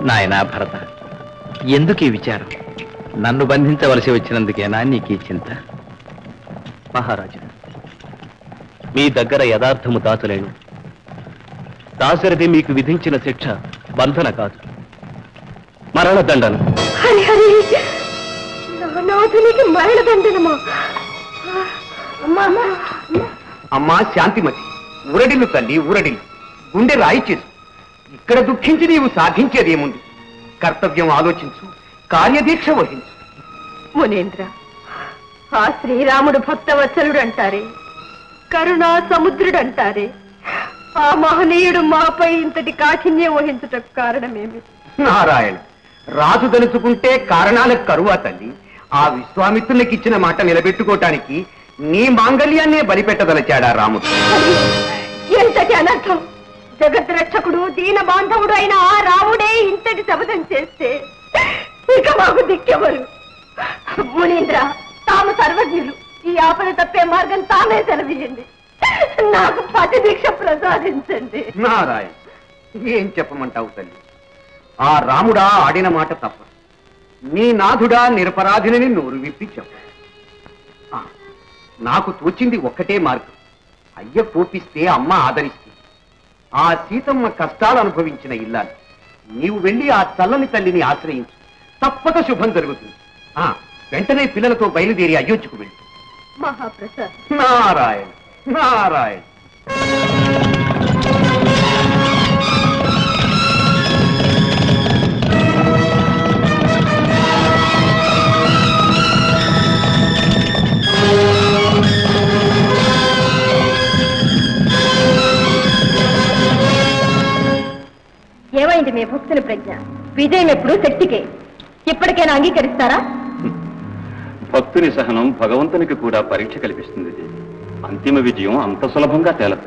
నాయనా భరత, ఎందుకు ఈ విచారం? నన్ను బంధించవలసి వచ్చినందుకేనా నీకు ఈ చింత? మహారాజా, మీ దగ్గర యథార్థము దాచలేను. దాశరథి మీకు విధించిన శిక్ష బంధన కాదు, మరణదండన. మరణదండనమా? అమ్మా శాంతిమతి, ఊరడిల్లు తల్లి, ఊరడిల్లు. గుండె రాయి చేసు. ఇక్కడ దుఃఖించి నీవు సాధించేదేముంది? కర్తవ్యం ఆలోచించు, కార్యదీక్ష వహించు. మునేంద్ర, ఆ శ్రీరాముడు భక్తవత్సలుడు అంటారే, కరుణా సముద్రుడు అంటారే, ఆ మహనీయుడు మాపై ఇంతటి కాఠిన్యం వహించుటకు కారణమేమి? నారాయణ, రాజు తలుచుకుంటే కారణాలకు కరువా తల్లి. ఆ విశ్వామిత్రునికి ఇచ్చిన మాట నిలబెట్టుకోవటానికి నీ మాంగళ్యాన్నే బలిపెట్టదలచాడా రాముడు. ఎంతటి అనర్థం! జగద్రక్షకుడు దీన బాంధవుడు అయిన ఆ రాముడే ఇంతటి శపథం చేస్తే ఇక మాకు దిక్కెవరు? మునీంద్ర, తాము సర్వజ్ఞులు. ఈ ఆపద తప్పే మార్గం తామే సెలవియండి. నాకు పతి దీక్ష ప్రసాదించండి. నారాయణ, ఏం చెప్పమంటావు తల్లి? ఆ రాముడా ఆడిన మాట తప్ప. నీ నాథుడా నిరపరాధిని నోరు విప్పి చెప్ప. నాకు తోచింది ఒక్కటే మార్గం. అయ్య కోపిస్తే అమ్మ ఆదరిస్తే, ఆ సీతమ్మ కష్టాలు అనుభవించిన ఇల్లాలి. నీవు వెళ్ళి ఆ చల్లని తల్లిని ఆశ్రయించు, తప్పక శుభం జరుగుతుంది. వెంటనే పిల్లలతో బయలుదేరి అయోధ్యకు వెళ్ళి. మహాప్రసాద్. నారాయణ నారాయణ. ఏమైంది మీ భక్తుల ప్రజ్ఞ? విజయం ఎప్పుడు శక్తికే. ఇప్పటికైనా అంగీకరిస్తారా? భక్తుని సహనం భగవంతునికి కూడా పరీక్ష కల్పిస్తుంది. అంతిమ విజయం అంత సులభంగా తేలదు.